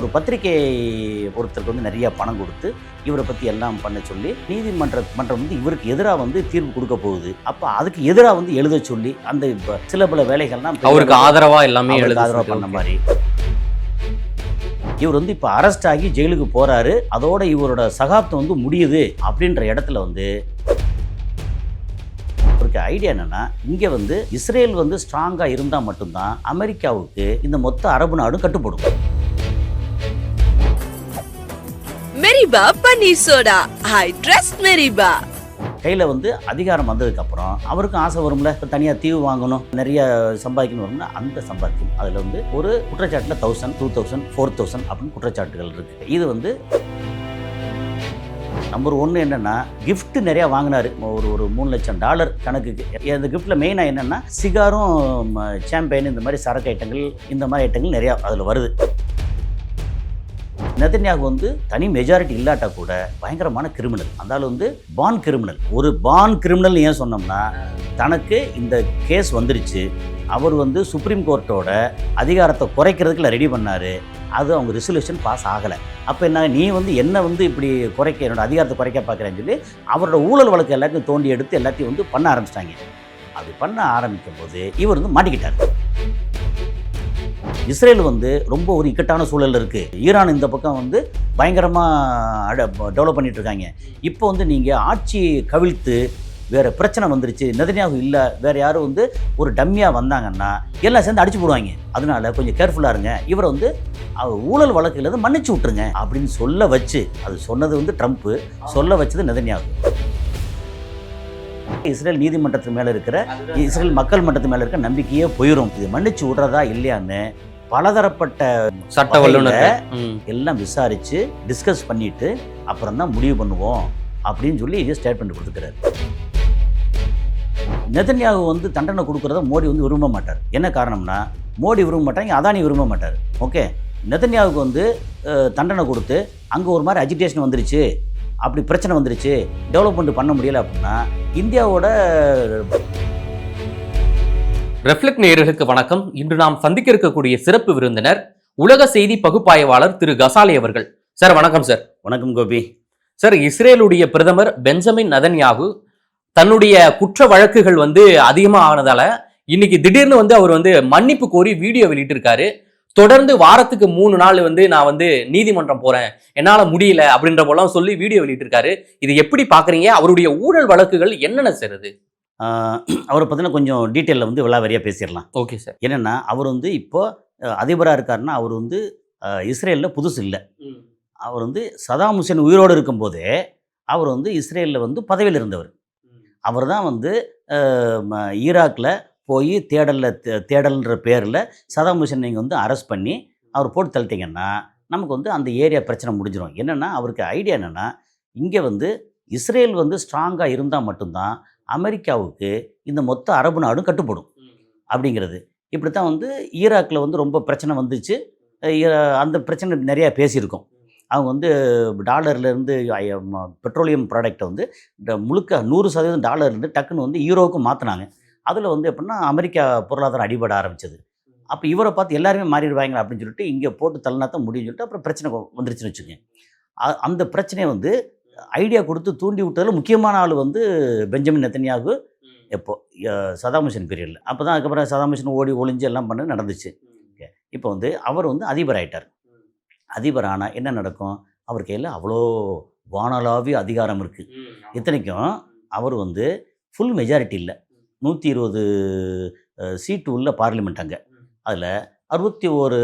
ஒரு பத்திரிகை ஒருத்தருக்கு வந்து நிறைய பணம் கொடுத்து இவரை பற்றி எல்லாம் பண்ண சொல்லி மன்றம் வந்து இவருக்கு எதிராக வந்து தீர்ப்பு கொடுக்க போகுது. அப்போ அதுக்கு எதிராக வந்து எழுத சொல்லி அந்த சில பல வேலைகள்லாம் அவருக்கு ஆதரவாக எல்லாமே ஆதரவாக பண்ண மாதிரி இவர் வந்து இப்போ அரெஸ்ட் ஆகி ஜெயிலுக்கு போறாரு. அதோட இவரோட சகாப்தம் வந்து முடியுது அப்படின்ற இடத்துல வந்து அவருக்கு ஐடியா என்னன்னா, இங்கே வந்து இஸ்ரேல் வந்து ஸ்ட்ராங்காக இருந்தால் மட்டும்தான் அமெரிக்காவுக்கு இந்த மொத்த அரபு நாடும் கட்டுப்படும். மெரிபா பன்னீர் சோடா, ஐ ட்ரஸ்ட் மெரிபா. கையில் வந்து அதிகாரம் வந்ததுக்கப்புறம் அவருக்கும் ஆசை வரும்ல, தனியாக தீவு வாங்கணும், நிறைய சம்பாதிக்கணும் வரும்னா அந்த சம்பாத்தியம் அதில் வந்து ஒரு குற்றச்சாட்டில் 1000, 2000, 4000 அப்படின்னு குற்றச்சாட்டுகள் இருக்குது. இது வந்து நம்பர் 1 என்னென்னா கிஃப்ட் நிறையா வாங்கினார். ஒரு $3 லட்சம் கணக்குக்கு. அந்த கிஃப்ட்டில் மெயினாக என்னென்னா சிகாரும் சாம்பியன் இந்த மாதிரி சரக்கு ஐட்டங்கள் இந்த மாதிரி ஐட்டங்கள் நிறையா அதில் வருது. நெதன்யாகு வந்து தனி மெஜாரிட்டி இல்லாட்டா கூட பயங்கரமான கிரிமினல். அந்தாலும் வந்து பான் கிரிமினல். ஒரு பான் கிரிமினல் ஏன் சொன்னோம்னா, தனக்கு இந்த கேஸ் வந்துருச்சு, அவர் வந்து சுப்ரீம் கோர்ட்டோட அதிகாரத்தை குறைக்கிறதுக்குள்ள ரெடி பண்ணார். அது அவங்க ரெசல்யூஷன் பாஸ் ஆகலை. அப்போ என்ன, நீ வந்து என்ன வந்து இப்படி குறைக்க, என்னோட அதிகாரத்தை குறைக்க பார்க்குறேன்னு சொல்லி அவரோட ஊழல் வழக்கு எல்லாத்தையும் தோண்டி எடுத்து எல்லாத்தையும் வந்து பண்ண ஆரம்பிச்சிட்டாங்க. அது பண்ண ஆரம்பிக்கும் போது இவர் வந்து மாட்டிக்கிட்டார். இஸ்ரேல் வந்து ரொம்ப ஒரு இக்கட்டான சூழல் இருக்குது. ஈரான் இந்த பக்கம் வந்து பயங்கரமாக டெவலப் பண்ணிட்டு இருக்காங்க. இப்போ வந்து நீங்கள் ஆட்சி கவிழ்த்து வேறு பிரச்சனை வந்துருச்சு, நெதன்யாகு இல்லை, வேறு யாரும் வந்து ஒரு டம்மியாக வந்தாங்கன்னா எல்லாம் சேர்ந்து அடிச்சு போடுவாங்க. அதனால கொஞ்சம் கேர்ஃபுல்லாக இருங்க, இவரை வந்து ஊழல் வழக்குலேருந்து மன்னிச்சு விட்டுருங்க அப்படின்னு சொல்ல வச்சு, அது சொன்னது வந்து ட்ரம்ப்பு, சொல்ல வச்சது நெதன்யாகு. இஸ்ரேல் நீதிமன்றத்து மேலே இருக்கிற, இஸ்ரேல் மக்கள் மன்றத்து மேலே இருக்கிற நம்பிக்கையே போயிடும். இது மன்னிச்சு விடுறதா இல்லையான்னு பலதரப்பட்ட சட்ட வல்லுநர் எல்லாம் விசாரித்து டிஸ்கஸ் பண்ணிட்டு அப்புறம் தான் முடிவு பண்ணுவோம் அப்படின்னு சொல்லி இது ஸ்டேட்மெண்ட் கொடுத்துக்கிறாரு. நெதன்யாகு வந்து தண்டனை கொடுக்குறத மோடி வந்து விரும்ப மாட்டார். என்ன காரணம்னா, மோடி விரும்ப மாட்டாங்க, அதானி விரும்ப மாட்டார். ஓகே, நெதன்யாகுக்கு வந்து தண்டனை கொடுத்து அங்கே ஒரு மாதிரி அஜிடேஷன் வந்துருச்சு, அப்படி பிரச்சனை வந்துருச்சு, டெவலப்மெண்ட் பண்ண முடியலை அப்படின்னா இந்தியாவோட. ரெஃப்ளெக்ட் நேயர்களுக்கு வணக்கம். இன்று நாம் சந்திக்க இருக்கக்கூடிய சிறப்பு விருந்தினர் உலக செய்தி பகுப்பாய்வாளர் திரு கசாலி அவர்கள். சார் வணக்கம். சார் வணக்கம் கோபி. சார், இஸ்ரேலுடைய பிரதமர் பெஞ்சமின் நெதன்யாகு தன்னுடைய குற்ற வழக்குகள் வந்து அதிகமாக ஆனதால இன்னைக்கு திடீர்னு வந்து அவர் வந்து மன்னிப்பு கோரி வீடியோ வெளியிட்டிருக்காரு. தொடர்ந்து வாரத்துக்கு 3 நாள் வந்து நான் வந்து நீதிமன்றம் போறேன், என்னால முடியல அப்படின்ற போலாம் சொல்லி வீடியோ வெளியிட்டிருக்காரு. இது எப்படி பாக்குறீங்க? அவருடைய ஊழல் வழக்குகள் என்னென்ன சார்? அது அவரை பற்றின கொஞ்சம் டீட்டெயிலில் வந்து விளாவரியாக பேசிடலாம். Okay sir. என்னென்னா, அவர் வந்து இப்போ அதிபராக இருக்காருன்னா அவர் வந்து இஸ்ரேலில் புதுசு இல்லை. அவர் வந்து சதாம் ஹுசேன் உயிரோடு இருக்கும்போதே அவர் வந்து இஸ்ரேலில் வந்து பதவியில் இருந்தவர். அவர் தான் வந்து ஈராக்கில் போய் தேடல்ன்ற பேரில் சதாம் ஹுசேன் நீங்கள் வந்து அரெஸ்ட் பண்ணி அவர் போட்டு தள்ளிட்டீங்கன்னா நமக்கு வந்து அந்த ஏரியா பிரச்சனை முடிஞ்சிடும். என்னென்னா, அவருக்கு ஐடியா என்னென்னா, இங்கே வந்து இஸ்ரேல் வந்து ஸ்ட்ராங்காக இருந்தால் மட்டும்தான் அமெரிக்காவுக்கு இந்த மொத்த அரபு நாடும் கட்டுப்படும் அப்படிங்கிறது. இப்படி தான் வந்து ஈராக்கில் வந்து ரொம்ப பிரச்சனை வந்துச்சு. அந்த பிரச்சனை நிறையா பேசியிருக்கோம். அவங்க வந்து டாலர்லேருந்து பெட்ரோலியம் ப்ராடக்டை வந்து முழுக்க 100% டாலர்லேருந்து டக்குன்னு வந்து யூரோவுக்கு மாற்றினாங்க. அதில் வந்து எப்படின்னா அமெரிக்கா பொருளாதாரம் அடிபட ஆரம்பிச்சது. அப்போ இவரை பார்த்து எல்லாருமே மாறிடுவாங்களா அப்படின்னு சொல்லிட்டு இங்கே போட்டு தள்ளினா தான் முடியும்னு சொல்லிட்டு அப்புறம் பிரச்சனை வந்துருச்சுன்னு வச்சுக்கோங்க. அந்த பிரச்சனையை வந்து ஐடியா கொடுத்து தூண்டி விட்டதில் முக்கியமான ஆள் வந்து பெஞ்சமின் நெதன்யாகு. எப்போ சதாம் ஹுசேன் பீரியடில். அப்போ தான் அதுக்கப்புறம் சதாம் ஹுசேன் ஓடி ஒளிஞ்சு எல்லாம் பண்ண நடந்துச்சு. இப்போ வந்து அவர் வந்து அதிபர் ஆகிட்டார். அதிபர் ஆனால் என்ன நடக்கும், அவர் கையில் அவ்வளோ வானளாவிய அதிகாரம் இருக்குது. இத்தனைக்கும் அவர் வந்து ஃபுல் மெஜாரிட்டி இல்லை, 120 சீட்டு உள்ள பார்லிமெண்ட். அங்கே அதில் 61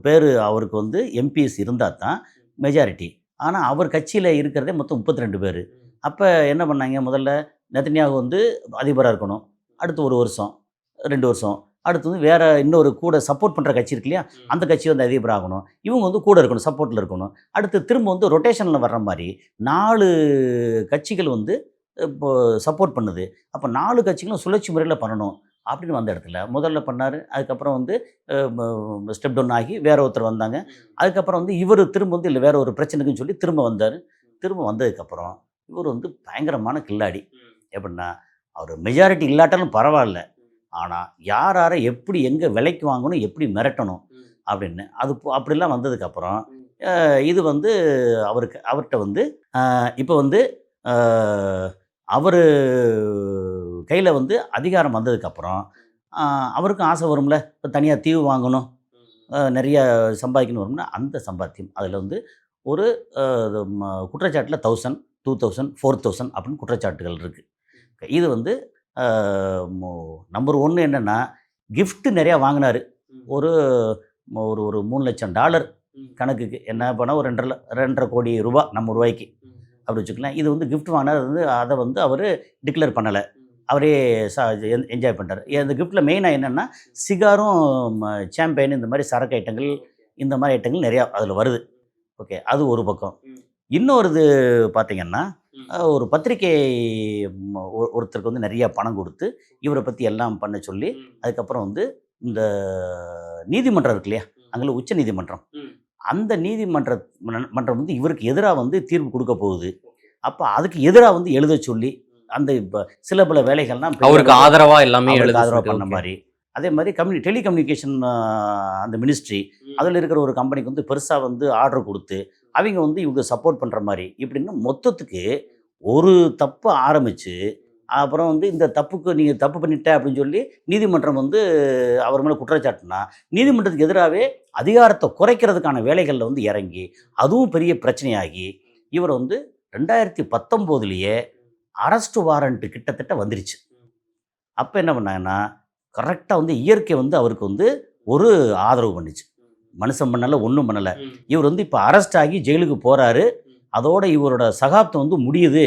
பேர் அவருக்கு வந்து எம்பிஎஸ் இருந்தால் தான் மெஜாரிட்டி. ஆனால் அவர் கட்சியில் இருக்கிறதே மொத்தம் 32 பேர். அப்போ என்ன பண்ணாங்க, முதல்ல நெதன்யாகு வந்து அதிபராக இருக்கணும், அடுத்து 1 வருஷம் 2 வருஷம், அடுத்து வந்து வேறு இன்னொரு கூட சப்போர்ட் பண்ணுற கட்சி இருக்கு இல்லையா, அந்த கட்சி வந்து அதிபராகணும், இவங்க வந்து கூட இருக்கணும், சப்போர்ட்டில் இருக்கணும். அடுத்து திரும்ப வந்து ரொட்டேஷனில் வர்ற மாதிரி 4 கட்சிகள் வந்து இப்போது சப்போர்ட் பண்ணுது. அப்போ 4 கட்சிகளும் சுழற்சி முறையில் பண்ணணும் அப்படின்னு வந்த இடத்துல முதல்ல பண்ணார். அதுக்கப்புறம் வந்து ஸ்டெப் டவுன் ஆகி வேற ஒருத்தர் வந்தாங்க. அதுக்கப்புறம் வந்து இவர் திரும்ப வந்து இல்லை வேற ஒரு பிரச்சனைக்குன்னு சொல்லி திரும்ப வந்தார். திரும்ப வந்ததுக்கப்புறம் இவர் வந்து பயங்கரமான கில்லாடி. எப்படின்னா, அவர் மெஜாரிட்டி இல்லாட்டாலும் பரவாயில்ல, ஆனால் யாரை எப்படி எங்கே விலைக்கு வாங்கணும், எப்படி மிரட்டணும் அப்படின்னு. அது அப்படிலாம் வந்ததுக்கப்புறம் இது வந்து அவர்கிட்ட வந்து இப்போ வந்து அவர் கையில் வந்து அதிகாரம் வந்ததுக்கப்புறம் அவருக்கும் ஆசை வரும்ல, இப்போ தனியாக தீவு வாங்கணும், நிறைய சம்பாதிக்கணும் வரும்னா அந்த சம்பாத்தியம் அதில் வந்து ஒரு குற்றச்சாட்டில் 1000, 2000, 4000 அப்படின்னு குற்றச்சாட்டுகள் இருக்குது. இது வந்து நம்பர் 1 என்னென்னா கிஃப்ட்டு நிறையா வாங்கினார். ஒரு ஒரு ஒரு $3,00,000 கணக்குக்கு என்ன பண்ணால் ஒரு 2.5 கோடி ரூபாய் நம்ம ரூபாய்க்கு அப்படி வச்சுக்கலாம். இது வந்து கிஃப்ட் வாங்கினார் வந்து அதை வந்து அவர் டிக்ளேர் பண்ணலை, அவரே என்ஜாய் பண்ணிட்டார். இந்த கிஃப்ட்டில் மெயினாக என்னென்னா சிகாரும் சாம்பெயின் இந்த மாதிரி சரக்கு ஐட்டங்கள் இந்த மாதிரி ஐட்டங்கள் நிறையா அதில் வருது. ஓகே, அது ஒரு பக்கம். இன்னொரு இது பார்த்திங்கன்னா ஒரு பத்திரிகை ஒருத்தருக்கு வந்து நிறைய பணம் கொடுத்து இவரை பற்றி எல்லாம் பண்ண சொல்லி அதுக்கப்புறம் வந்து இந்த நீதிமன்றம் இருக்கு இல்லையா, அங்கே உச்ச நீதிமன்றம், அந்த மன்றம் வந்து இவருக்கு எதிராக வந்து தீர்ப்பு கொடுக்க போகுது. அப்போ அதுக்கு எதிராக வந்து எழுத சொல்லி அந்த இப்போ சில பல வேலைகள்லாம் அவருக்கு ஆதரவாக எல்லாமே ஆதரவாக பண்ண மாதிரி. அதே மாதிரி டெலிகம்யூனிகேஷன் அந்த மினிஸ்ட்ரி அதில் இருக்கிற ஒரு கம்பெனிக்கு வந்து பெருசாக வந்து ஆர்டர் கொடுத்து அவங்க வந்து இவங்க சப்போர்ட் பண்ணுற மாதிரி இப்படின்னு மொத்தத்துக்கு ஒரு தப்பு ஆரம்பித்து அப்புறம் வந்து இந்த தப்புக்கு நீங்கள் தப்பு பண்ணிட்ட அப்படின்னு சொல்லி நீதிமன்றம் வந்து அவர் மேலே குற்றச்சாட்டுனா நீதிமன்றத்துக்கு எதிராகவே அதிகாரத்தை குறைக்கிறதுக்கான வேலைகளில் வந்து இறங்கி அதுவும் பெரிய பிரச்சனையாகி இவர் வந்து 2019 அரெஸ்ட் வாரண்ட்டு கிட்டத்தட்ட வந்துருச்சு. அப்போ என்ன பண்ணாங்கன்னா கரெக்டாக வந்து இயற்கை வந்து அவருக்கு வந்து ஒரு ஆதரவு பண்ணிச்சு. மனுஷன் பண்ணலை, ஒன்றும் பண்ணலை. இவர் வந்து இப்போ அரெஸ்ட் ஆகி ஜெயிலுக்கு போகிறாரு, அதோட இவரோட சகாப்தம் வந்து முடியுது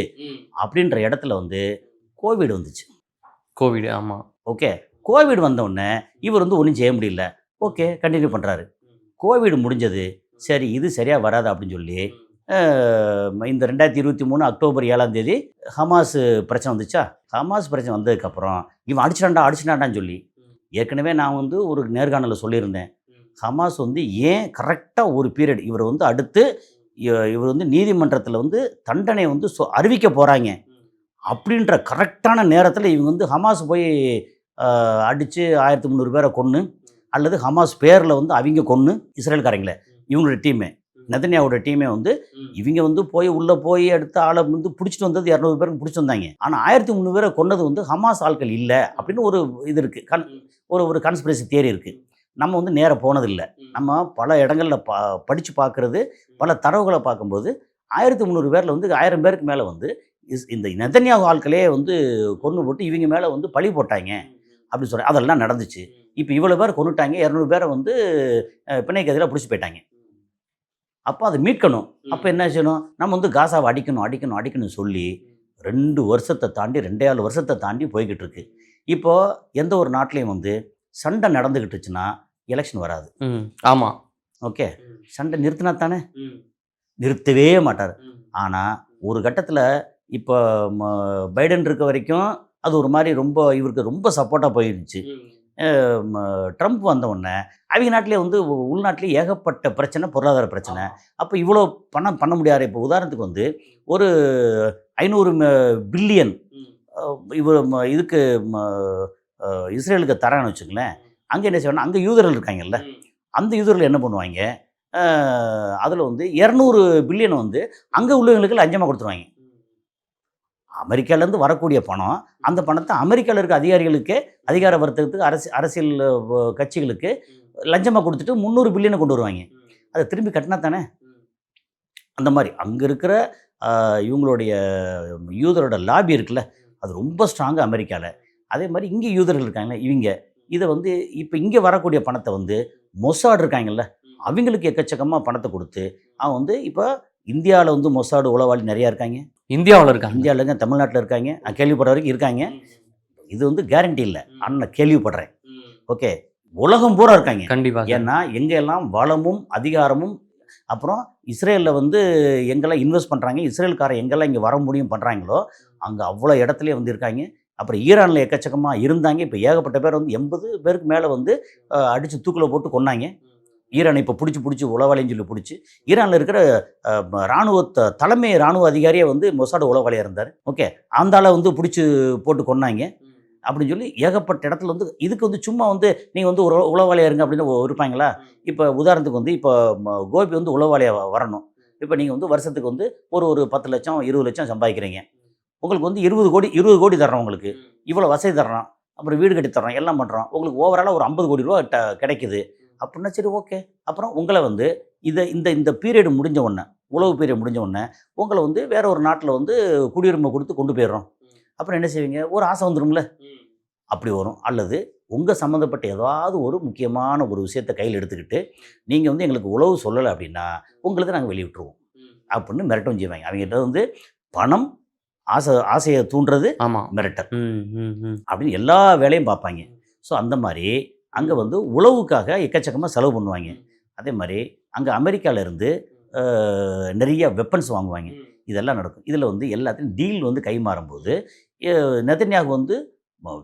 அப்படின்ற இடத்துல வந்து கோவிட் வந்துச்சு. கோவிட், ஆமாம். ஓகே, கோவிட் வந்தோடனே இவர் வந்து ஒன்றும் செய்ய முடியல. ஓகே, கண்டினியூ பண்ணுறாரு. கோவிட் முடிஞ்சது, சரி இது சரியாக வராது அப்படின்னு சொல்லி இந்த 2023 அக்டோபர் 7 ஹமாஸ் பிரச்சனை வந்துச்சா. ஹமாஸ் பிரச்சனை வந்ததுக்கப்புறம் இவன் அடிச்சிட்டாண்டான்னு சொல்லி ஏற்கனவே நான் வந்து ஒரு நேர்காணலில் சொல்லியிருந்தேன். ஹமாஸ் வந்து ஏன் கரெக்டாக ஒரு பீரியட் இவர் வந்து அடுத்து இவர் வந்து நீதிமன்றத்தில் வந்து தண்டனை வந்து அறிவிக்க போகிறாங்க அப்படின்ற கரெக்டான நேரத்தில் இவங்க வந்து ஹமாஸ் போய் அடித்து 1300 பேரை கொன்று அல்லது ஹமாஸ் பேரில் வந்து அவங்க கொன்று இஸ்ரேல்காரங்களே இவங்களோட டீமே நெதன்யாவோட டீமே வந்து இவங்க வந்து உள்ளே போய் அடுத்த ஆளை வந்து பிடிச்சிட்டு வந்தது 200 பேருக்கு பிடிச்சி வந்தாங்க. ஆனால் 1300 பேரை கொன்னது வந்து ஹமாஸ் ஆட்கள் இல்லை அப்படின்னு ஒரு இது இருக்குது, ஒரு கான்ஸ்பிரசி தியரி இருக்குது. நம்ம வந்து நேராக போனதில்லை. நம்ம பல இடங்களில் படித்து பார்க்குறது, பல தரவுகளை பார்க்கும்போது 1300 பேரில் வந்து 1000 பேருக்கு மேலே வந்து இந்த நெதன்யாஹு ஆட்களே வந்து கொன்று போட்டு இவங்க மேலே வந்து பழி போட்டாங்க அப்படின்னு சொல்கிறேன். அதெல்லாம் நடந்துச்சு. இப்போ இவ்வளோ பேர் கொண்டுட்டாங்க, 200 பேரை வந்து பிணைக்கு எதிராக பிடிச்சி போயிட்டாங்க. அப்போ அதை மீட்கணும். அப்போ என்ன செய்யணும், நம்ம வந்து காசாவை அடிக்கணும் சொல்லி 2 வருஷத்தை தாண்டி 2.5 வருஷத்தை தாண்டி போய்கிட்டு இருக்கு. இப்போது எந்த ஒரு நாட்டிலையும் வந்து சண்டை நடந்துக்கிட்டுச்சுன்னா எலெக்ஷன் வராது. ஆமாம். ஓகே, சண்டை நிறுத்தினா தானே, நிறுத்தவே மாட்டார். ஆனால் ஒரு கட்டத்தில் இப்போ பைடன் இருக்க வரைக்கும் அது ஒரு மாதிரி இவருக்கு ரொம்ப சப்போர்ட்டாக போயிடுச்சு. ட்ரம்ப் வந்தவுடனே அவங்க நாட்டிலே வந்து உள்நாட்டிலே ஏகப்பட்ட பிரச்சனை, பொருளாதார பிரச்சனை. அப்போ இவ்வளோ பணம் பண்ண முடியாது. இப்போ உதாரணத்துக்கு வந்து ஒரு 500 பில்லியன் இவர் இதுக்கு இஸ்ரேலுக்கு தரான்னு வச்சுங்களேன். அங்கே என்ன செய்வாங்கன்னா அங்கே யூதர்கள் இருக்காங்கல்ல, அந்த யூதர்கள் என்ன பண்ணுவாங்க, அதில் வந்து 200 பில்லியன் வந்து அங்கே உள்ளவங்களுக்கு லஞ்சமாக கொடுத்துருவாங்க. அமெரிக்காவிலேருந்து வரக்கூடிய பணம், அந்த பணத்தை அமெரிக்காவில் இருக்க அதிகாரிகளுக்கு, அதிகார வர்த்தகத்துக்கு, அரசியல் கட்சிகளுக்கு லஞ்சமாக கொடுத்துட்டு 300 பில்லியனை கொண்டு வருவாங்க. அதை திரும்பி கட்டினா தானே. அந்த மாதிரி அங்கே இருக்கிற இவங்களுடைய யூதரோட லாபி இருக்குல்ல, அது ரொம்ப ஸ்ட்ராங்கு அமெரிக்காவில். அதே மாதிரி இங்கே யூதர்கள் இருக்காங்களே, இவங்க இதை வந்து இப்போ இங்கே வரக்கூடிய பணத்தை வந்து மொசாடு இருக்காங்கல்ல, அவங்களுக்கு எக்கச்சக்கமாக பணத்தை கொடுத்து அவன் வந்து இப்போ இந்தியாவில் வந்து மொசாடு உளவாளி நிறையா இருக்காங்க. இந்தியாவில் இருக்காங்க, தமிழ்நாட்டில் இருக்காங்க, நான் கேள்விப்படுற வரைக்கும் இருக்காங்க. இது வந்து கேரண்டி இல்லை, ஆனால் நான் கேள்விப்படுறேன். ஓகே, உலகம் பூரா இருக்காங்க கண்டிப்பாக. ஏன்னா எங்கெல்லாம் வளமும் அதிகாரமும், அப்புறம் இஸ்ரேலில் வந்து எங்கெல்லாம் இன்வெஸ்ட் பண்ணுறாங்க, இஸ்ரேல்காரன் எங்கெல்லாம் இங்கே வர முடியும் பண்ணுறாங்களோ அங்கே அவ்வளோ இடத்துலேயே வந்து இருக்காங்க. அப்புறம் ஈரானில் எக்கச்சக்கமாக இருந்தாங்க. இப்போ ஏகப்பட்ட பேர் வந்து 80 பேருக்கு மேலே வந்து அடித்து தூக்கில் போட்டு கொன்னாங்க. ஈரானை இப்போ பிடிச்சி உளவாளின்னு சொல்லி பிடிச்சி, ஈரானில் இருக்கிற தலைமை இராணுவ அதிகாரியே வந்து மொசாடு உளவாளியாக இருந்தார். ஓகே, அந்த ஆளை வந்து பிடிச்சி போட்டு கொன்னாங்க. அப்படின்னு சொல்லி ஏகப்பட்ட இடத்துல வந்து இதுக்கு வந்து சும்மா வந்து நீங்கள் வந்து ஒரு உளவாளியாக இருங்க அப்படின்னு இருப்பாங்களா. இப்போ உதாரணத்துக்கு வந்து இப்போ கோபி வந்து உளவாளியாக வரணும். இப்போ நீங்கள் வந்து வருஷத்துக்கு வந்து ஒரு 10 லட்சம் 20 லட்சம் சம்பாதிக்கிறீங்க. உங்களுக்கு வந்து 20 கோடி தர்றோம், உங்களுக்கு இவ்வளோ வசதி தர்றோம், அப்புறம் வீடு கட்டி தர்றோம், எல்லாம் பண்ணுறோம், உங்களுக்கு ஓவராலாக ஒரு 50 கோடி ரூபா கிடைக்குது அப்படின்னா சரி ஓகே. அப்புறம் உங்களை வந்து இந்த பீரியட் முடிஞ்ச உடனே, உழவு பீரியட் முடிஞ்ச உடனே உங்களை வந்து வேற ஒரு நாட்டில் வந்து குடியுரிமை கொடுத்து கொண்டு போயிடுறோம். அப்புறம் என்ன செய்வீங்க? ஒரு ஆசை வந்துடும்ல, அப்படி வரும். அல்லது உங்கள் சம்மந்தப்பட்ட ஏதாவது ஒரு முக்கியமான ஒரு விஷயத்தை கையில் எடுத்துக்கிட்டு நீங்கள் வந்து எங்களுக்கு உழவு சொல்லலை அப்படின்னா உங்களுக்கு நாங்கள் வெளியிட்டுருவோம் அப்படின்னு மிரட்டும் செய்வாங்க. அவங்ககிட்ட வந்து பணம், ஆசையை தூண்டுறது, மிரட்டல் அப்படின்னு எல்லா வேலையும் பார்ப்பாங்க. ஸோ அந்த மாதிரி அங்கே வந்து உழவுக்காக எக்கச்சக்கமாக செலவு பண்ணுவாங்க. அதே மாதிரி அங்கே அமெரிக்காவிலேருந்து நிறைய வெப்பன்ஸ் வாங்குவாங்க. இதெல்லாம் நடக்கும். இதில் வந்து எல்லாத்தையும் டீல் வந்து கை மாறும்போது நெதன்யாகு வந்து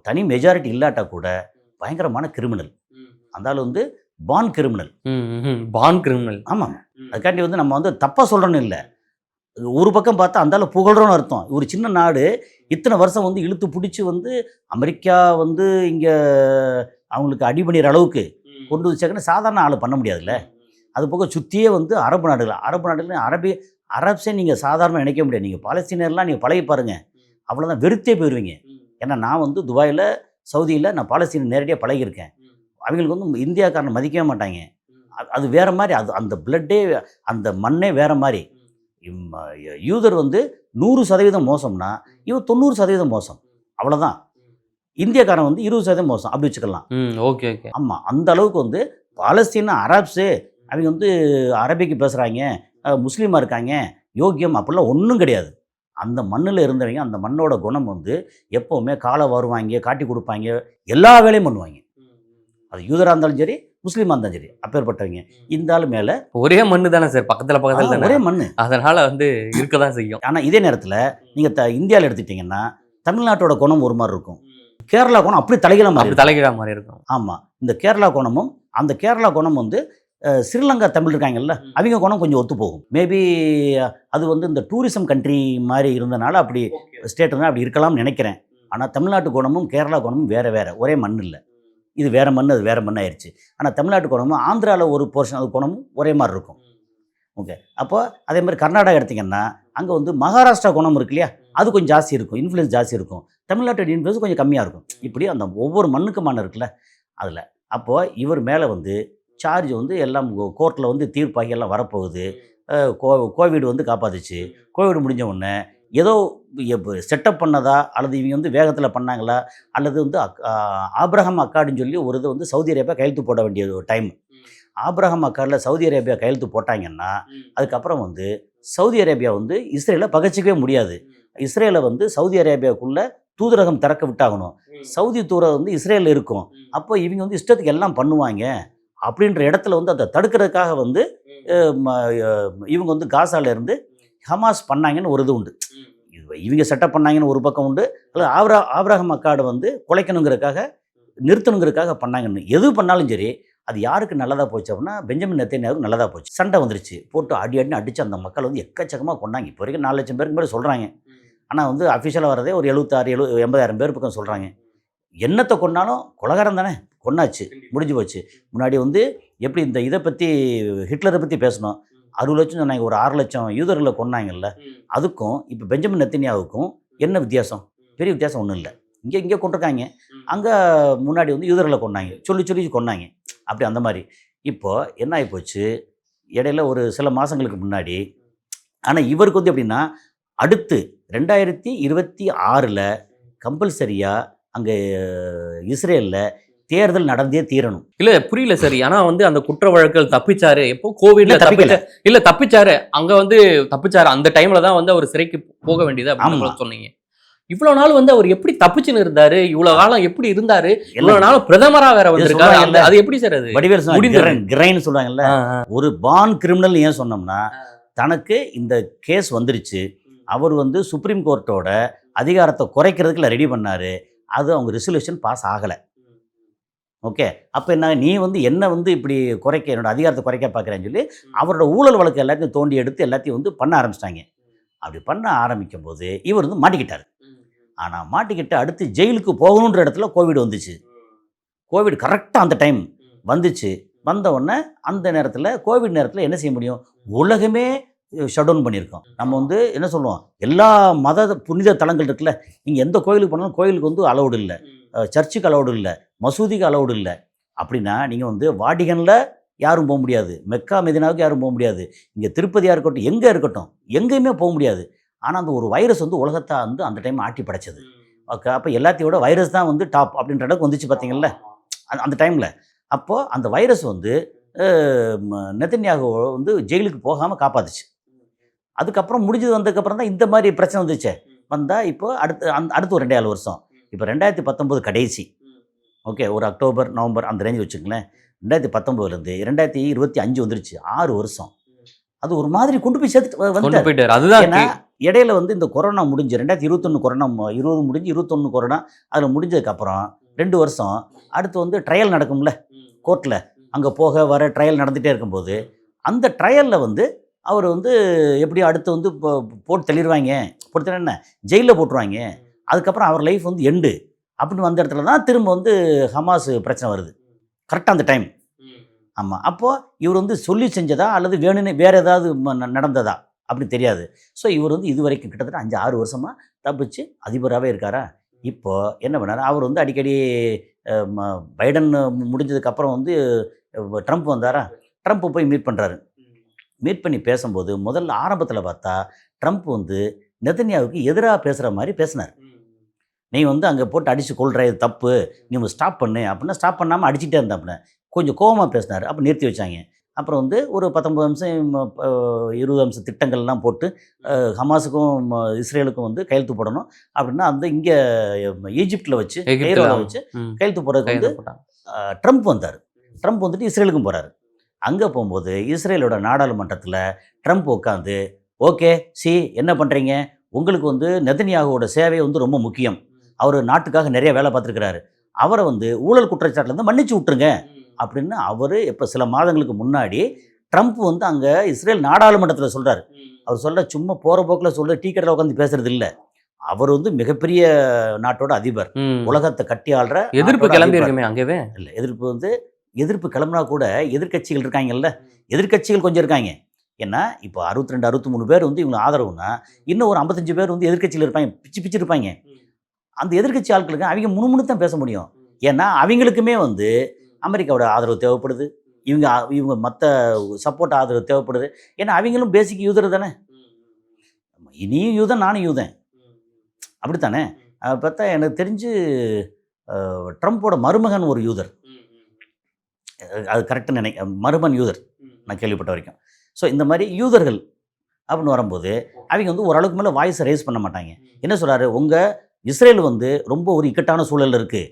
தனி மெஜாரிட்டி இல்லாட்டா கூட பயங்கரமான கிரிமினல். அந்த ஆள் வந்து பான் கிரிமினல். ஆமாம். அதுக்காண்டி வந்து நம்ம வந்து தப்பாக சொல்கிறோன்னு இல்லை. ஒரு பக்கம் பார்த்தா அந்த ஆள் புகழ்றோன்னு அர்த்தம். ஒரு சின்ன நாடு இத்தனை வருஷம் வந்து இழுத்து பிடிச்சி வந்து அமெரிக்கா வந்து இங்கே அவங்களுக்கு அடி பண்ணிடுற அளவுக்கு கொண்டு வச்சாக்கன்னு சாதாரண ஆள் பண்ண முடியாதுல்ல. அது போக சுற்றியே வந்து அரபு நாடுகள் அரப்ஸே நீங்கள் சாதாரண நினைக்க முடியாது. நீங்கள் பாலஸ்தீனர்லாம் நீங்கள் பழகி பாருங்கள், அவ்வளோதான் வெறுத்தே போயிடுவீங்க. ஏன்னா நான் வந்து துபாயில், சவுதியில் நான் பாலஸ்தீனை நேரடியாக பழகியிருக்கேன். அவங்களுக்கு வந்து இந்தியாக்காரனை மதிக்கவே மாட்டாங்க. அது வேறு மாதிரி. அந்த பிளட்டே, அந்த மண்ணே வேறு மாதிரி. யூதர் வந்து 100% மோசம்னா இவன் 90% மோசம், அவ்வளோதான். இந்தியாக்காரன் வந்து 20% மோசம், அப்படி வச்சுக்கலாம். Okay okay. ஆமாம், அந்த அளவுக்கு வந்து பாலஸ்தீன அரப்ஸு அவங்க வந்து அரபிக்கு பேசுகிறாங்க, முஸ்லீமாக இருக்காங்க, யோக்கியம் அப்படிலாம் ஒன்றும் கிடையாது. அந்த மண்ணில் இருந்தவங்க, அந்த மண்ணோட குணம் வந்து எப்போவுமே காலை வருவாங்க, காட்டி கொடுப்பாங்க, எல்லா வேலையும் பண்ணுவாங்க. அது யூதராக இருந்தாலும் சரி, முஸ்லீமாக இருந்தாலும் சரி, அப்பேற்பட்டவங்க. இந்த ஆள் மேலே ஒரே மண்ணு தானே சார், பக்கத்தில் ஒரே மண், அதனால் வந்து இருக்க தான் செய்யும். ஆனால் இதே நேரத்தில் நீங்கள் இந்தியாவில் எடுத்துக்கிட்டிங்கன்னா தமிழ்நாட்டோட குணம் ஒரு மாதிரி இருக்கும், கேரளா குணம் அப்படி தலைகீழ மாதிரி இருக்கும். ஆமாம், இந்த கேரளா குணமும், அந்த கேரளா குணம் வந்து ஸ்ரீலங்கா தமிழ் இருக்காங்கல்ல, அவங்க குணம் கொஞ்சம் ஒத்து போகும். மேபி அது வந்து இந்த டூரிசம் கண்ட்ரி மாதிரி இருந்தனால அப்படி ஸ்டேட்னா அப்படி இருக்கலாம்னு நினைக்கிறேன். ஆனால் தமிழ்நாட்டு குணமும் கேரளா குணமும் வேறு, ஒரே மண் இல்லை. இது வேறு மண், அது வேறு மண் ஆயிடுச்சு. ஆனால் தமிழ்நாட்டு குணமும் ஆந்திராவில் ஒரு போர்ஷன் அது குணமும் ஒரே மாதிரி இருக்கும். ஓகே. அப்போ அதே மாதிரி கர்நாடகா எடுத்திங்கன்னா அங்கே வந்து மகாராஷ்டிரா குணம் இருக்கு இல்லையா, அது கொஞ்சம் ஜாஸ்தி இருக்கும், இன்ஃப்ளூயன்ஸ் ஜாஸ்தி இருக்கும். தமிழ்நாட்டோட இன்ஃப்ளூயன்ஸ் கொஞ்சம் கம்மியாக இருக்கும். இப்படி அந்த ஒவ்வொரு மண்ணுக்கு மண் இருக்குல்ல அதில். அப்போது இவர் மேலே வந்து சார்ஜ் வந்து எல்லாம் கோர்ட்டில் வந்து தீர்ப்பாகி எல்லாம் வரப்போகுது. கோவிட் வந்து காப்பாற்றுச்சு. கோவிட் முடிஞ்ச உடனே ஏதோ செட்டப் பண்ணதா அல்லது இவங்க வந்து வேகத்தில் பண்ணாங்களா, அல்லது வந்து ஆப்ரஹாம் அக்காடுன்னு சொல்லி ஒரு இது வந்து சவுதி அரேபியா கையெழுத்து போட வேண்டியது ஒரு டைம். ஆப்ரஹாம் அக்காடில் சவுதி அரேபியா கையெழுத்து போட்டாங்கன்னா அதுக்கப்புறம் வந்து சவுதி அரேபியா வந்து இஸ்ரேலை பகச்சிக்கவே முடியாது. இஸ்ரேலை வந்து சவுதி அரேபியாவுக்குள்ளே தூதரகம் திறக்க விட்டாகணும். சவுதி தூதரகம் வந்து இஸ்ரேலில் இருக்கும். அப்போ இவங்க வந்து இஷ்டத்துக்கு எல்லாம் பண்ணுவாங்க அப்படின்ற இடத்துல வந்து அதை தடுக்கிறதுக்காக வந்து இவங்க வந்து காசாலேருந்து ஹமாஸ் பண்ணாங்கன்னு ஒரு இது உண்டு. இவங்க செட்டப் பண்ணாங்கன்னு ஒரு பக்கம் உண்டு. அல்லது ஆப்ரஹாம் அக்காடை வந்து குலைக்கணுங்கிறதுக்காக, நிறுத்தணுங்கிறதுக்காக பண்ணாங்கன்னு. எது பண்ணாலும் சரி அது யாருக்கு நல்லதாக போச்சு அப்படின்னா பெஞ்சமின் நெத்தன்யாவுக்கு நல்லதாக போச்சு. சண்டை வந்துருச்சு, போட்டு அடின்னு அடித்து அந்த மக்கள் வந்து எக்கச்சக்கமாக கொண்டாங்க. இப்போ வரைக்கும் 4 லட்சம் பேருக்கு மேலே சொல்கிறாங்க. ஆனால் வந்து அஃபிஷியலாக வரதே ஒரு 80,000 பேர் பக்கம் சொல்கிறாங்க. என்னத்தை கொண்டாலும் கொலகாரம் தானே, கொண்டாச்சு, முடிஞ்சு போச்சு. முன்னாடி வந்து எப்படி இந்த இதை பற்றி ஹிட்லரை பற்றி பேசணும், 60 லட்சம் சொன்னாங்க, ஒரு 6 லட்சம் யூதர்களை கொண்டாங்கல்ல, அதுக்கும் இப்போ பெஞ்சமின் நெத்தன்யாவுக்கும் என்ன வித்தியாசம்? பெரிய வித்தியாசம் ஒன்றும் இல்லை. இங்கே கொண்டிருக்காங்க, அங்கே முன்னாடி வந்து யூதர்களை கொண்டாங்க, சொல்லி கொண்டாங்க. அப்படி அந்த மாதிரி இப்போது என்ன ஆகிப்போச்சு இடையில ஒரு சில மாதங்களுக்கு முன்னாடி. ஆனால் இவருக்கு வந்து எப்படின்னா அடுத்து 2026 கம்பல்சரியாக அங்கே இஸ்ரேலில் தேர்தல் நடந்தே தீரணும். இல்ல புரியல சார். ஆனா வந்து அந்த குற்ற வழக்குகள் தப்பிச்சாரு. எப்போ கோவிட்ல தப்பிச்சாரு. அங்க வந்து தப்பிச்சாரு. அந்த டைம்ல தான் வந்து அவர் சிறைக்கு போக வேண்டியது அப்படின்னு சொன்னீங்க. இவ்வளவு நாள் வந்து அவர் எப்படி தப்பிச்சுன்னு இருந்தாரு? இவ்வளவு காலம் எப்படி இருந்தாரு? இவ்வளவு நாள் பிரதமரா வேற வந்திருக்காரு. அது எப்படி சார்? அது வடிவேல் கிரைன்னு சொல்றாங்கல்ல, ஒரு பான் கிரிமினல் ஏன் சொன்னோம்னா, தனக்கு இந்த கேஸ் வந்துருச்சு, அவர் வந்து சுப்ரீம் கோர்ட்டோட அதிகாரத்தை குறைக்கிறதுக்குள்ள ரெடி பண்ணாரு. அது அவங்க ரெசல்யூஷன் பாஸ் ஆகலை. ஓகே, அப்போ என்ன, நீ வந்து என்ன வந்து இப்படி குறைக்க, என்னோட அதிகாரத்தை குறைக்க பார்க்குறேன்னு சொல்லி அவரோட ஊழல் வழக்கு எல்லாத்தையும் தோண்டி எடுத்து எல்லாத்தையும் வந்து பண்ண ஆரம்பிச்சிட்டாங்க. அப்படி பண்ண ஆரம்பிக்கும் போது இவர் வந்து மாட்டிக்கிட்டார். ஆனால் மாட்டிக்கிட்டு அடுத்து ஜெயிலுக்கு போகணுன்ற இடத்துல கோவிட் வந்துச்சு. கோவிட் கரெக்டாக அந்த டைம் வந்துச்சு. வந்த உடனே அந்த நேரத்தில் கோவிட் நேரத்தில் என்ன செய்ய முடியும்? உலகமே ஷட் டவுன் பண்ணியிருக்கோம். நம்ம வந்து என்ன சொல்லுவோம், எல்லா மத புனித தலங்கள் இருக்குல்ல, நீங்கள் எந்த கோயிலுக்கு போனாலும் கோயிலுக்கு வந்து அலௌடு இல்லை, சர்ச்சுக்கு அலௌடு இல்லை, மசூதிக்கு அலௌடு இல்லை. அப்படின்னா நீங்கள் வந்து வாடிகனில் யாரும் போக முடியாது, மெக்கா மெதினாவுக்கு யாரும் போக முடியாது, இங்கே திருப்பதியாக இருக்கட்டும், எங்கே இருக்கட்டும், எங்கேயுமே போக முடியாது. ஆனால் அந்த ஒரு வைரஸ் வந்து உலகத்தை வந்து அந்த டைம் ஆட்டி படைச்சது. ஓகே, அப்போ எல்லாத்தையோட வைரஸ் தான் வந்து டாப் அப்படின்ற இடத்துக்கு வந்துச்சு பார்த்தீங்கல்ல அந்த டைமில். அப்போது அந்த வைரஸ் வந்து நெதன்யாகு வந்து ஜெயிலுக்கு போகாமல் காப்பாத்துச்சு. அதுக்கப்புறம் முடிஞ்சது வந்ததுக்கப்புறம் தான் இந்த மாதிரி பிரச்சனை வந்துச்சு. வந்தால் இப்போ அடுத்து ஒரு 2 வருஷம், இப்போ 2019 கடைசி, ஓகே, ஒரு அக்டோபர் நவம்பர் அந்த ரேஞ்சு வச்சுக்கங்களேன். 2019லேருந்து 2025 வந்துருச்சு, 6 வருஷம். அது ஒரு மாதிரி கொண்டு போய் சேர்த்துட்டு போயிட்டாரு. அதுதான் ஏன்னா இடையில வந்து இந்த கொரோனா முடிஞ்சு 2021 கொரோனா 20 முடிஞ்சு 21 கொரோனா அதில் முடிஞ்சதுக்கப்புறம் 2 வருஷம் அடுத்து வந்து ட்ரையல் நடக்கும்ல கோர்ட்டில், அங்கே போக வர ட்ரையல் நடந்துகிட்டே இருக்கும்போது அந்த ட்ரையலில் வந்து அவர் வந்து எப்படியோ அடுத்து வந்து போட்டு தள்ளிடுவாங்க, போட்டு என்ன ஜெயிலில் போட்டுருவாங்க. அதுக்கப்புறம் அவர் லைஃப் வந்து எண்டு அப்படின்னு வந்த இடத்துல தான் திரும்ப வந்து ஹமாஸ் பிரச்சனை வருது கரெக்டாக அந்த டைம். ஆமாம், அப்போது இவர் வந்து சொல்லி செஞ்சதா அல்லது வேணும்னு வேறு ஏதாவது நடந்ததா அப்படி தெரியாது. ஸோ இவர் வந்து இது வரைக்கும் கிட்டத்தட்ட 5-6 வருஷமாக தப்பிச்சு அதிபராகவே இருக்காரா. இப்போது என்ன பண்ணார், அவர் வந்து அடிக்கடி பைடன் முடிஞ்சதுக்கப்புறம் வந்து ட்ரம்ப் வந்தாரா, ட்ரம்ப் போய் மீட் பண்ணுறாரு. மீட் பண்ணி பேசும்போது முதல்ல ஆரம்பத்தில் பார்த்தா ட்ரம்ப் வந்து நெதன்யாவுக்கு எதிராக பேசுகிற மாதிரி பேசினார். நீ வந்து அங்கே போட்டு அடித்து கொள்கிற, இது தப்பு, நீ ஸ்டாப் பண்ணு அப்படின்னா ஸ்டாப் பண்ணாமல் அடிச்சுட்டே இருந்தாப்புல. கொஞ்சம் கோபமாக பேசினார். அப்போ நிறுத்தி வச்சாங்க. அப்புறம் வந்து ஒரு 19 நிமிஷம் 20 நிமிஷம் திட்டங்கள்லாம் போட்டு ஹமாஸுக்கும் இஸ்ரேலுக்கும் வந்து கையெழுத்து போடணும் அப்படின்னா அந்த இங்கே ஈஜிப்டில் வச்சு வச்சு கையெழுத்து போடுறதுக்கு வந்து ட்ரம்ப் வந்தார். ட்ரம்ப் வந்துட்டு இஸ்ரேலுக்கும் போகிறாரு. அங்கே போகும்போது இஸ்ரேலோட நாடாளுமன்றத்தில் ட்ரம்ப் உட்காந்து, ஓகே என்ன பண்ணுறீங்க, உங்களுக்கு வந்து நெதன்யாகுவோட சேவை வந்து ரொம்ப முக்கியம், அவர் நாட்டுக்காக நிறைய வேலை பார்த்துருக்கிறாரு, அவரை வந்து ஊழல் குற்றச்சாட்டுலேருந்து மன்னிச்சு விட்டுருங்க அப்படின்னு அவர் இப்போ சில மாதங்களுக்கு முன்னாடி ட்ரம்ப் வந்து அங்கே இஸ்ரேல் நாடாளுமன்றத்தில் சொல்கிறார். அவர் சொல்கிற சும்மா போகிற போக்கில் சொல்கிற டீ கடையில் உட்காந்து பேசுறது இல்லை. அவர் வந்து மிகப்பெரிய நாட்டோட அதிபர், உலகத்தை கட்டி ஆள்ற. எதிர்ப்பு கிளம்பி இருக்குமே அங்கேவே இல்லை, எதிர்ப்பு கிளம்புனா கூட எதிர்கட்சிகள் இருக்காங்கல்ல, எதிர்கட்சிகள் கொஞ்சம் இருக்காங்க. ஏன்னா இப்போ 62-63 பேர் வந்து இவங்க ஆதரவுனா இன்னும் ஒரு 55 பேர் வந்து எதிர்கட்சியில் இருப்பாங்க, பிச்சு இருப்பாங்க. அந்த எதிர்கட்சி ஆட்களுக்கு அவங்க முணுமுணு தான் பேச முடியும். ஏன்னா அவங்களுக்குமே வந்து அமெரிக்காவோட ஆதரவு தேவைப்படுது, இவங்க மற்ற சப்போர்ட் ஆதரவு தேவைப்படுது. ஏன்னா அவங்களும் பேசிக் யூதர் தானே, நீயும் யூதன் நானும் யூதன் அப்படித்தானே. பார்த்தா எனக்கு தெரிஞ்சு ட்ரம்ப்போட மருமகன் ஒரு யூதர், அது கரெக்டாக மருமகன் யூதர் நான் கேள்விப்பட்ட வரைக்கும். ஸோ இந்த மாதிரி யூதர்கள் அப்படின்னு வரும்போது அவங்க வந்து ஓரளவுக்கு மேலே வாய்ஸை ரைஸ் பண்ண மாட்டாங்க. என்ன சொல்கிறாரு, உங்கள் இஸ்ரேல் வந்து ரொம்ப ஒரு இக்கட்டான சூழல் இருக்குது,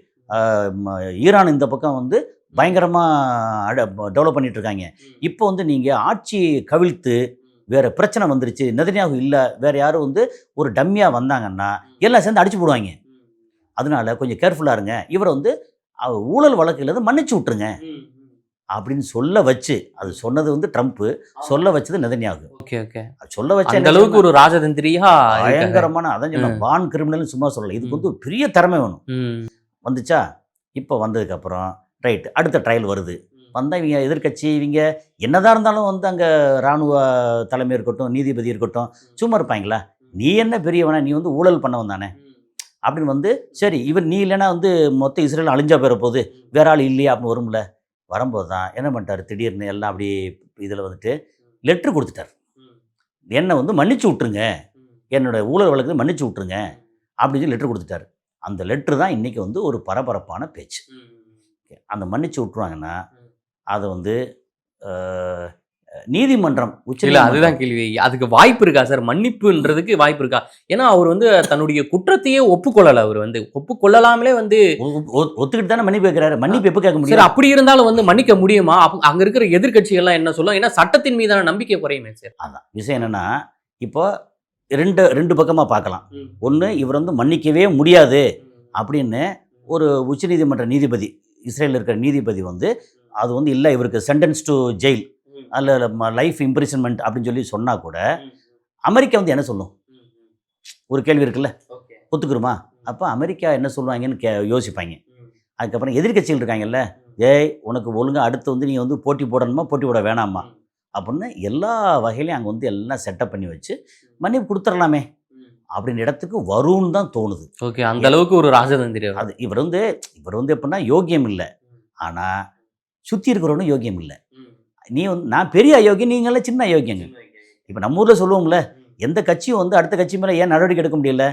ஈரான் இந்த பக்கம் வந்து பயங்கரமாக டெவலப் பண்ணிகிட்டு இருக்காங்க, இப்போ வந்து நீங்கள் ஆட்சி கவிழ்த்து வேறு பிரச்சனை வந்துருச்சு, நெதன்யாகு இல்லை வேறு யாரும் வந்து ஒரு டம்மியாக வந்தாங்கன்னா எல்லாம் சேர்ந்து அடிச்சு போடுவாங்க, அதனால கொஞ்சம் கேர்ஃபுல்லாக இருங்க, இவரை வந்து ஊழல் வழக்கிலேருந்து மன்னிச்சு விட்டுருங்க அப்படின்னு சொல்ல வச்சு, அது சொன்னது வந்து ட்ரம்ப், சொல்ல வச்சது நெதன்யாகு. ஓகே ஓகே, சொல்ல வச்ச அந்த அளவுக்கு ஒரு ராஜதந்திரியா பயங்கரமான, அதான் சொன்ன பான் கிரிமினல் சும்மா சொல்லலை, இதுக்கு வந்து பெரிய திறமை வேணும். வந்துச்சா, இப்போ வந்ததுக்கப்புறம் ரைட் அடுத்த ட்ரையல் வருது. வந்தால் இவங்க எதிர்கட்சி இவங்க என்னதான் இருந்தாலும் வந்து அங்கே இராணுவ தலைமை இருக்கட்டும், நீதிபதி இருக்கட்டும், சும்மா இருப்பாங்களா, நீ என்ன பெரியவனா, நீ வந்து ஊழல் பண்ண வந்தானே அப்படின்னு வந்து சரி இவர் நீ இல்லைன்னா வந்து மொத்த இஸ்ரேல் அழிஞ்சா போகிற போது வேற ஆள் இல்லையா அப்படின்னு வரும்ல. வரும்போது தான் என்ன பண்ணிட்டார், திடீர்னு எல்லாம் அப்படி இதில் வந்துட்டு லெட்ரு கொடுத்துட்டார், என்னை வந்து மன்னிச்சு விட்ருங்க, என்னோடய ஊழல் வழக்கு மன்னிச்சு விட்ருங்க அப்படின்னு லெட்ரு கொடுத்துட்டார். அந்த லெட்ரு தான் இன்றைக்கி வந்து ஒரு பரபரப்பான பேச்சு. அந்த மன்னிச்சு விட்ருவாங்கன்னா அதை வந்து நீதிமன்றம் அதுதான் கேள்வி, அதுக்கு வாய்ப்பு இருக்கா சார், மன்னிப்புன்றதுக்கு வாய்ப்பு இருக்கா? ஏன்னா அவர் வந்து தன்னுடைய குற்றத்தையே ஒப்புக்கொள்ளலை, அவர் வந்து ஒப்புக்கொள்ளலாமலே வந்து ஒத்துக்கிட்டு தானே மன்னிப்பு கேட்கிறாரு. மன்னிப்பு எப்போ கேட்க முடியும்? அப்படி இருந்தாலும் வந்து மன்னிக்க முடியுமா? அங்க இருக்கிற எதிர்கட்சிகள்லாம் என்ன சொல்லும், ஏன்னா சட்டத்தின் மீதான நம்பிக்கை குறையுமே சார். அதான் விஷயம் என்னன்னா, இப்போ ரெண்டு பக்கமாக பார்க்கலாம். ஒன்று, இவர் வந்து மன்னிக்கவே முடியாது அப்படின்னு ஒரு உச்சநீதிமன்ற நீதிபதி, இஸ்ரேலில் இருக்கிற நீதிபதி வந்து அது வந்து இல்லை, இவருக்கு சென்டென்ஸ் டு ஜெயில் அல்ல லைஃப் இம்ப்ரிசன்மெண்ட் அப்படின்னு சொல்லி சொன்னால் கூட அமெரிக்கா வந்து என்ன சொல்லும், ஒரு கேள்வி இருக்குல்ல, ஒத்துக்குருமா? அப்போ அமெரிக்கா என்ன சொல்லுவாங்கன்னு யோசிப்பாங்க. அதுக்கப்புறம் எதிர்க்கட்சிகள் இருக்காங்கல்ல, ஏய் உனக்கு ஒழுங்காக அடுத்து வந்து நீ வந்து போட்டி போடணுமா போட்டி போட வேணாமா அப்படின்னு எல்லா வகையிலையும் அங்கே வந்து எல்லாம் செட்டப் பண்ணி வச்சு மன்னிப்பு கொடுத்துடலாமே அப்படின்ற இடத்துக்கு வரும்னு தான் தோணுது. ஓகே, அந்த அளவுக்கு ஒரு ராஜதந்திரி அவர். அது இவர் வந்து எப்படின்னா யோக்கியம் இல்லை, ஆனால் சுற்றி இருக்கிறவனும் யோக்கியம் இல்லை. நீ வந்து நான் பெரிய அயோக்கியம், நீங்களாம் சின்ன அயோக்கியங்க. இப்போ நம்ம ஊரில் சொல்லுவோம்ல, எந்த கட்சியும் வந்து அடுத்த கட்சி மேலே ஏன் நடவடிக்கை எடுக்க முடியல?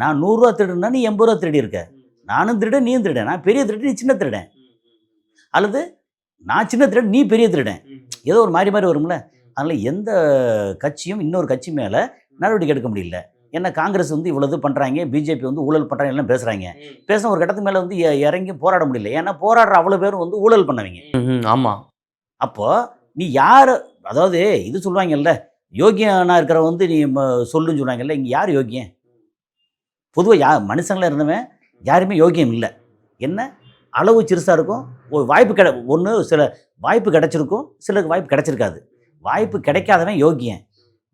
நான் 100 ரூபா திருடுனா நீ 80 ரூபா திருடி இருக்க, நானும் திருடன் நீயும் திருடன், நான் பெரிய திருடன் நீ சின்ன திருடன், அல்லது நான் சின்ன திருடன் நீ பெரிய திருடன், ஏதோ ஒரு மாறி மாறி வரும்ல. அதனால் எந்த கட்சியும் இன்னொரு கட்சி மேலே நடவடிக்கை எடுக்க முடியல. ஏன்னா காங்கிரஸ் வந்து இவ்வளவு பண்ணுறாங்க, பிஜேபி வந்து ஊழல் பண்ணுறாங்க எல்லாம் பேசுகிறாங்க. பேசின ஒரு கட்டத்துக்கு மேலே வந்து இறங்கி போராட முடியல. ஏன்னா போராடுற அவ்வளோ பேரும் வந்து ஊழல் பண்ணவங்க. ஆமாம். அப்போது நீ யார், அதாவது இது சொல்லுவாங்கல்ல, யோகியனாக இருக்கிற வந்து நீ சொல்லுன்னு சொல்லுவாங்கல்ல, இங்கே யார் யோகியன்? பொதுவாக மனுஷங்களாக இருந்தவன் யாருமே யோகியம் இல்லை. என்ன அளவு சிறுசாக இருக்கும், ஒரு வாய்ப்பு ஒன்று சில வாய்ப்பு கிடைச்சிருக்கும், சிலருக்கு வாய்ப்பு கிடைச்சிருக்காது. வாய்ப்பு கிடைக்காதவன் யோகியன்,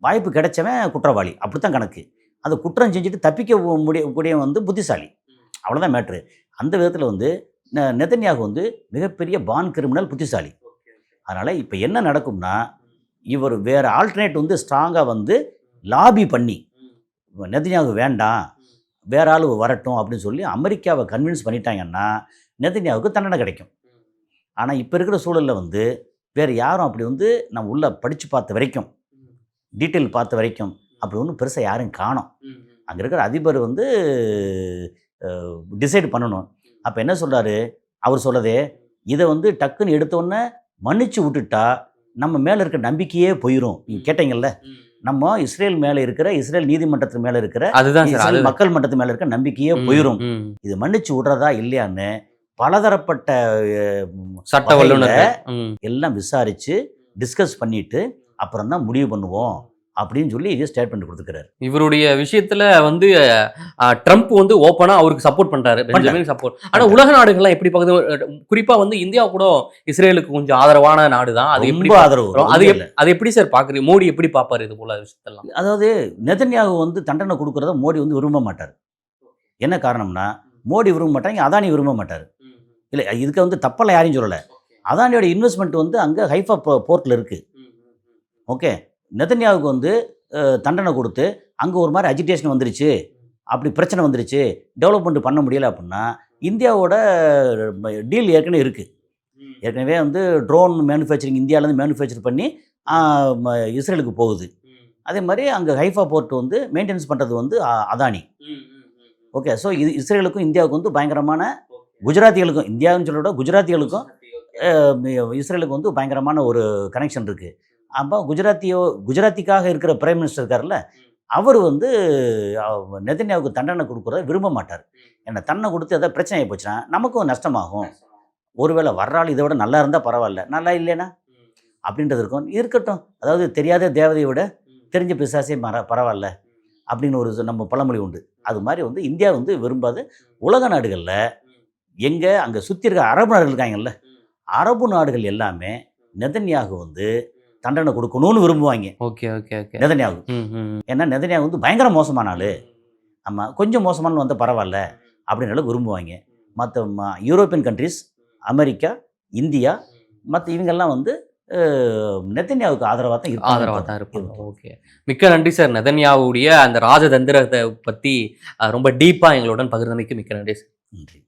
வாய்ப்பு கிடைச்சவன் குற்றவாளி. அப்படித்தான் கணக்கு. அந்த குற்றம் செஞ்சுட்டு தப்பிக்க முடியக்கூடிய வந்து புத்திசாலி. அவ்வளோதான் மேட்ரு. அந்த விதத்தில் வந்து நெதன்யாகு வந்து மிகப்பெரிய பான் கிரிமினல், புத்திசாலி. அதனால் இப்போ என்ன நடக்கும்னா, இவர் வேறு ஆல்டர்னேட் வந்து ஸ்ட்ராங்காக வந்து லாபி பண்ணி நெதன்யாகு வேண்டாம் வேற ஆள் வரட்டும் அப்படின்னு சொல்லி அமெரிக்காவை கன்வின்ஸ் பண்ணிட்டாங்கன்னா நெதன்யாவுக்கு தண்டனை கிடைக்கும். ஆனால் இப்போ இருக்கிற சூழலில் வந்து வேறு யாரும் அப்படி வந்து நம்ம உள்ளே படித்து பார்த்த வரைக்கும், டீட்டெயில் பார்த்த வரைக்கும் அப்படி ஒன்றும் பெருசாக யாரும் காணோம். அங்கே இருக்கிற அதிபர் வந்து டிசைட் பண்ணணும். அப்போ என்ன சொல்கிறாரு, அவர் சொல்லதே, இதை வந்து டக்குன்னு எடுத்தோன்னே மன்னிச்சு விட்டுட்டா நம்ம மேலே இருக்கிற நம்பிக்கையே போயிடும். நீங்கள் கேட்டீங்கல்ல, நம்ம இஸ்ரேல் மேலே இருக்கிற, இஸ்ரேல் நீதிமன்றத்து மேலே இருக்கிற, இஸ்ரேல் மக்கள் மன்றத்து மேலே இருக்கிற நம்பிக்கையே போயிடும். இது மன்னிச்சு விடுறதா இல்லையான்னு பலதரப்பட்ட சட்ட வல்லுநர் எல்லாம் விசாரித்து டிஸ்கஸ் பண்ணிட்டு அப்புறம் தான் முடிவு பண்ணுவோம் அப்படின்னு சொல்லி இதே ஸ்டேட்மெண்ட் கொடுத்துக்கிறாரு. இவருடைய விஷயத்துல வந்து ட்ரம்ப் வந்து ஓப்பனா அவருக்கு சப்போர்ட் பண்றாரு, பெஞ்சமின் சப்போர்ட். ஆனா உலக நாடுகள்லாம் எப்படி பார்க்குது, குறிப்பா வந்து இந்தியா கூட இஸ்ரேலுக்கு கொஞ்சம் ஆதரவான நாடு தான். அது எப்படி ஆதரவு, அது எப்படி சார் பாக்குறீங்க? மோடி எப்படி பாப்பாரு இது போல விஷயத்தெல்லாம்? அதாவது நெதன்யாகு வந்து தண்டனை கொடுக்கறத மோடி வந்து விரும்ப மாட்டார். என்ன காரணம்னா, மோடி விரும்ப மாட்டாங்க, அதானி விரும்ப மாட்டார். இல்லை, இதுக்கு வந்து தப்பெல்லாம் யாரையும் சொல்லலை. அதானியோட இன்வெஸ்ட்மெண்ட் வந்து அங்கே ஹைஃபா போர்ட்டில் இருக்குது. ஓகே, நெதன்யாவுக்கு வந்து தண்டனை கொடுத்து அங்கே ஒரு மாதிரி அஜிடேஷன் வந்துருச்சு, அப்படி பிரச்சனை வந்துருச்சு, டெவலப்மெண்ட் பண்ண முடியலை அப்படின்னா இந்தியாவோட டீல் ஏற்கனவே இருக்குது. ஏற்கனவே வந்து ட்ரோன் மேனுஃபேக்சரிங் இந்தியாவிலேருந்து மேனுஃபேக்சர் பண்ணி இஸ்ரேலுக்கு போகுது. அதே மாதிரி அங்கே ஹைஃபா போர்ட் வந்து மெயின்டெனன்ஸ் பண்ணுறது வந்து அதானி. ஓகே, ஸோ இது இஸ்ரேலுக்கும் இந்தியாவுக்கு வந்து பயங்கரமான, குஜராத்திகளுக்கும், இந்தியாவுன்னு சொல்ல விட குஜராத்திகளுக்கும் இஸ்ரேலுக்கு வந்து பயங்கரமான ஒரு கனெக்ஷன் இருக்குது. அப்போ குஜராத்திக்காக இருக்கிற பிரைம் மினிஸ்டர் இருக்கார்ல, அவர் வந்து நெதன்யாவுக்கு தண்டனை கொடுக்குறத விரும்ப மாட்டார். ஏன்னா தண்டனை கொடுத்து எதாவது பிரச்சனை ஆகி போச்சுன்னா நமக்கும் நஷ்டமாகும். ஒருவேளை வர்றாள் இதை விட நல்லா இருந்தால் பரவாயில்ல, நல்லா இல்லைன்னா அப்படின்றது இருக்கட்டும். அதாவது தெரியாத தேவதையை விட தெரிஞ்ச பிசாசே பரவாயில்ல அப்படின்னு ஒரு நம்ம பழமொழி உண்டு. அது மாதிரி வந்து இந்தியா வந்து விரும்பாது. உலக நாடுகளில் எங்கே அங்கே சுற்றி இருக்கிற அரபு நாடுகள் இருக்காங்கல்ல, அரபு நாடுகள் எல்லாமே நெதன்யாகு வந்து தண்டனை கொடுக்கணும்னு விரும்புவாங்க. Okay okay okay Netanyahu. ஏன்னா நெதன்யாகு வந்து பயங்கர மோசமான ஆள், ஆமாம் கொஞ்சம் மோசமான வந்து பரவாயில்ல அப்படின்னால விரும்புவாங்க. மற்ற யூரோப்பியன் கண்ட்ரிஸ், அமெரிக்கா, இந்தியா, மற்ற இவங்கெல்லாம் வந்து நெதன்யாவுக்கு ஆதரவாக தான் இருப்பாங்க. ஓகே, மிக்க நன்றி சார். நெதன்யாவுடைய அந்த ராஜதந்திரத்தை பற்றி ரொம்ப டீப்பாக எங்களுடன் பகிர்ந்தமைக்கு மிக்க நன்றி சார். நன்றி.